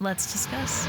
Let's discuss.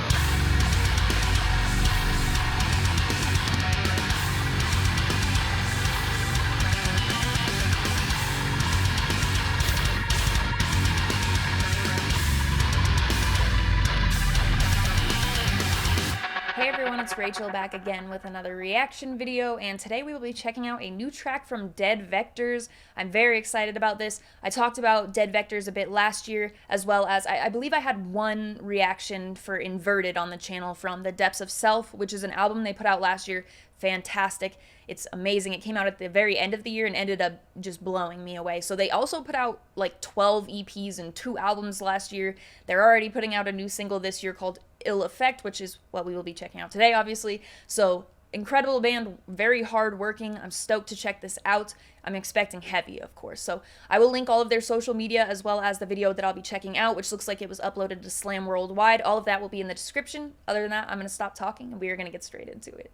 Hey everyone, it's Rachel back again with another reaction video, and today we will be checking out a new track from DeadVectors. I'm very excited about this. I talked about DeadVectors a bit last year, as well as I believe I had one reaction for Inverted on the channel from The Depths of Self, which is an album they put out last year. Fantastic. It's amazing. It came out at the very end of the year and ended up just blowing me away. So they also put out like 12 EPs and 2 albums last year. They're already putting out a new single this year called Ill Effect, which is what we will be checking out today, obviously. So incredible band, very hard working. I'm stoked to check this out. I'm expecting heavy, of course. So I will link all of their social media as well as the video that I'll be checking out, which looks like it was uploaded to Slam Worldwide. All of that will be in the description. Other than that, I'm going to stop talking and we are going to get straight into it.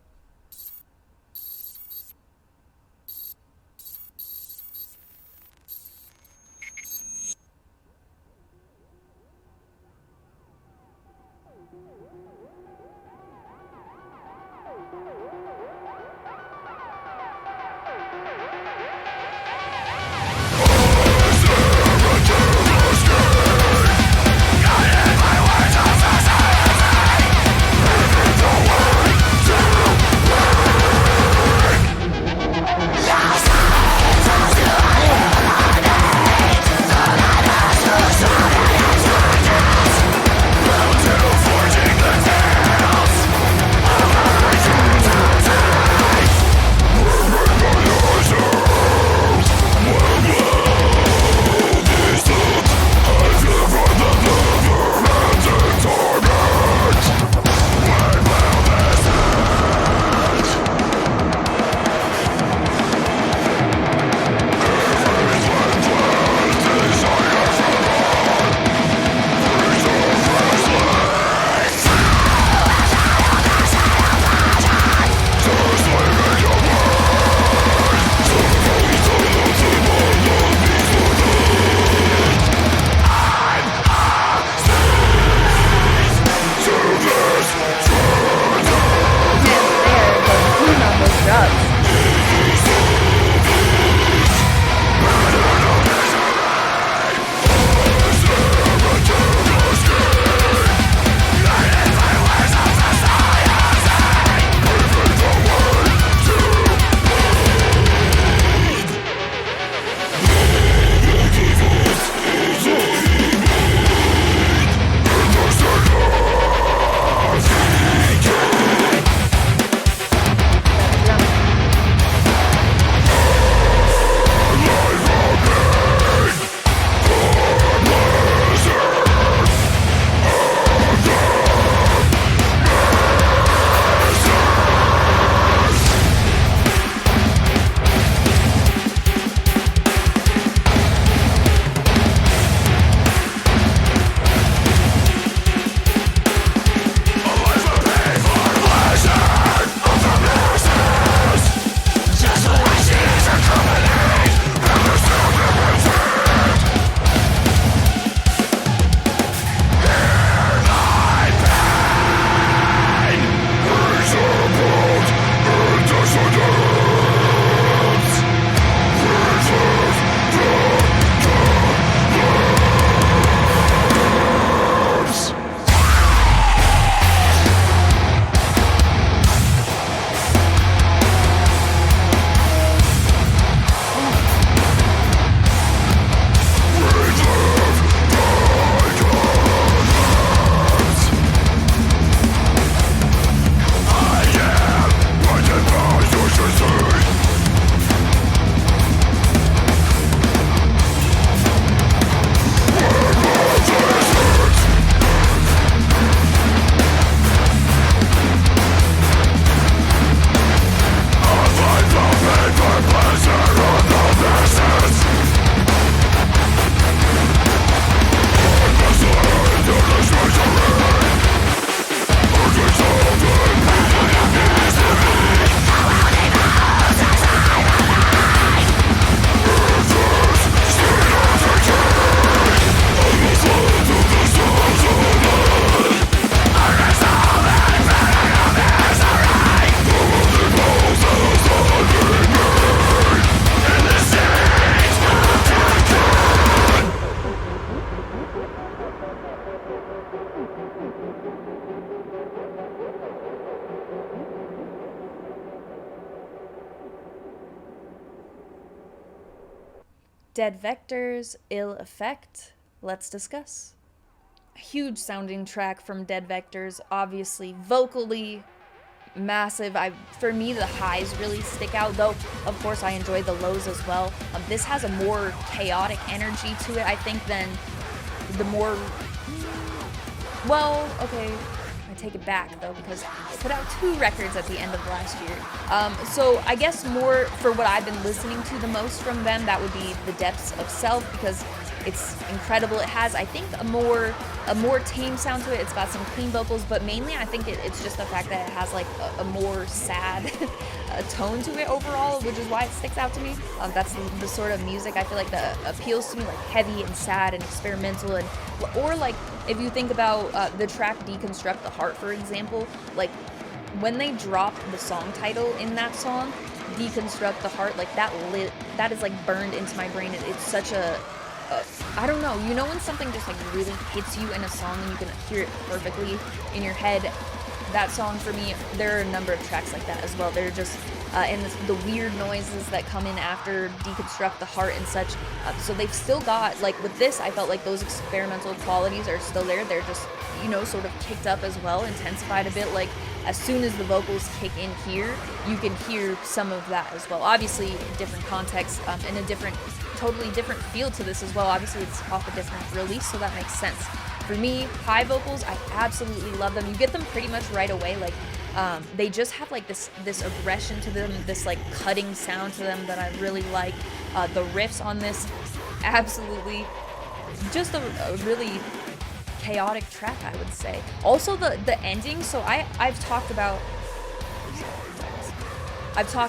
DeadVectors, Ill Effect. Let's discuss. A huge sounding track from DeadVectors, obviously vocally massive. For me, the highs really stick out, though of course I enjoy the lows as well. This has a more chaotic energy to it, I think, than the more, well, okay, I take it back though, because I put out 2 records at the end of last year. So I guess more for what I've been listening to the most from them, that would be The Depths of Self, because it's incredible. It has, I think, a more tame sound to it. It's got some clean vocals, but mainly I think it's just the fact that it has like a more sad tone to it overall, which is why it sticks out to me. That's the sort of music I feel like that appeals to me, like heavy and sad and experimental, and or like if you think about the track Deconstruct the Heart, for example, like when they drop the song title in that song, Deconstruct the Heart, like that is like burned into my brain. It's such a I don't know, you know when something just like really hits you in a song and you can hear it perfectly in your head? That song for me, there are a number of tracks like that as well. They're just and the weird noises that come in after Deconstruct the Heart and such. So they've still got, like with this, I felt like those experimental qualities are still there. They're just, you know, sort of kicked up as well, intensified a bit. Like as soon as the vocals kick in here, you can hear some of that as well. Obviously, different context and a totally different feel to this as well. Obviously, it's off a different release, so that makes sense. For me, high vocals, I absolutely love them. You get them pretty much right away. Like they just have like this aggression to them, this like cutting sound to them that I really like. The riffs on this, absolutely, just a really chaotic track, I would say. Also the ending. So I've talked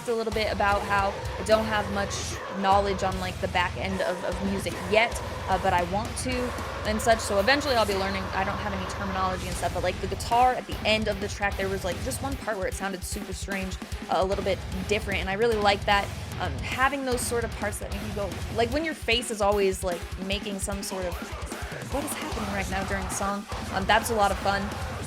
a little bit about how I don't have much knowledge on like the back end of music yet, but I want to and such, so eventually I'll be learning. I don't have any terminology and stuff, but like the guitar at the end of the track, there was like just one part where it sounded super strange, a little bit different, and I really like that. Having those sort of parts that make you go, like when your face is always like making some sort of, what is happening right now during the song, that's a lot of fun.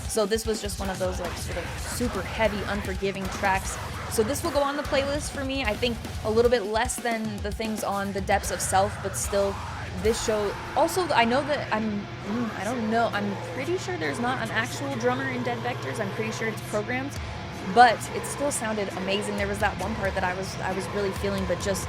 So this was just one of those like sort of super heavy, unforgiving tracks. So this will go on the playlist for me. I think a little bit less than the things on The Depths of Self, but still this show. Also, I know that I don't know, I'm pretty sure there's not an actual drummer in DeadVectors. I'm pretty sure it's programmed, but it still sounded amazing. There was that one part that I was really feeling, but just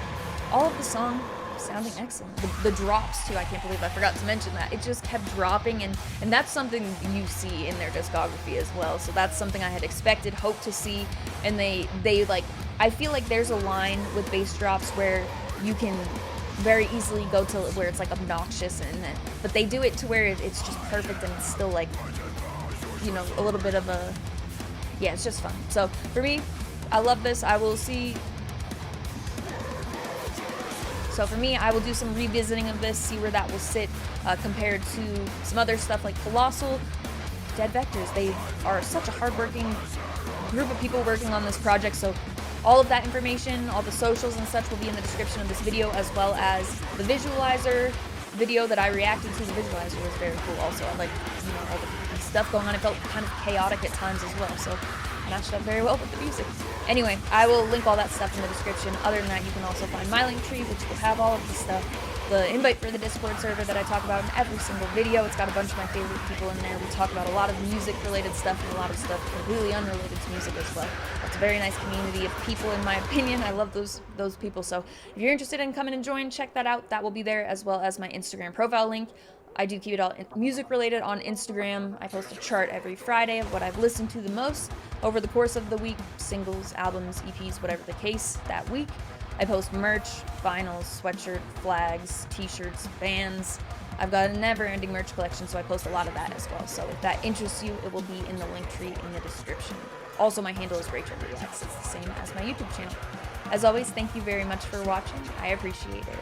all of the song sounding excellent. The drops too, I can't believe I forgot to mention that. It just kept dropping, and that's something you see in their discography as well. So that's something I had expected, hoped to see, and they like, I feel like there's a line with bass drops where you can very easily go to where it's like obnoxious, but they do it to where it's just perfect, and it's still like, you know, a little bit of a, yeah, it's just fun. So for me, I love this. I will see. So for me, I will do some revisiting of this, see where that will sit compared to some other stuff like Colossal. DeadVectors, they are such a hardworking group of people working on this project, so all of that information, all the socials and such will be in the description of this video, as well as the visualizer video that I reacted to. The visualizer was very cool also. I like, you know, all the stuff going on. It felt kind of chaotic at times as well, so matched up very well with the music. Anyway, I will link all that stuff in the description. Other than that, you can also find my link tree, which will have all of the stuff. The invite for the Discord server that I talk about in every single video. It's got a bunch of my favorite people in there. We talk about a lot of music-related stuff and a lot of stuff completely unrelated to music as well. It's a very nice community of people, in my opinion. I love those people. So if you're interested in coming and join, check that out. That will be there, as well as my Instagram profile link. I do keep it all music related on Instagram. I post a chart every Friday of what I've listened to the most over the course of the week, singles, albums, EPs, whatever the case that week. I post merch, vinyls, sweatshirt, flags, t-shirts, bands. I've got a never-ending merch collection, so I post a lot of that as well. So if that interests you, it will be in the link tree in the description. Also, my handle is Rachel Reacts. It's the same as my YouTube channel. As always, thank you very much for watching. I appreciate it.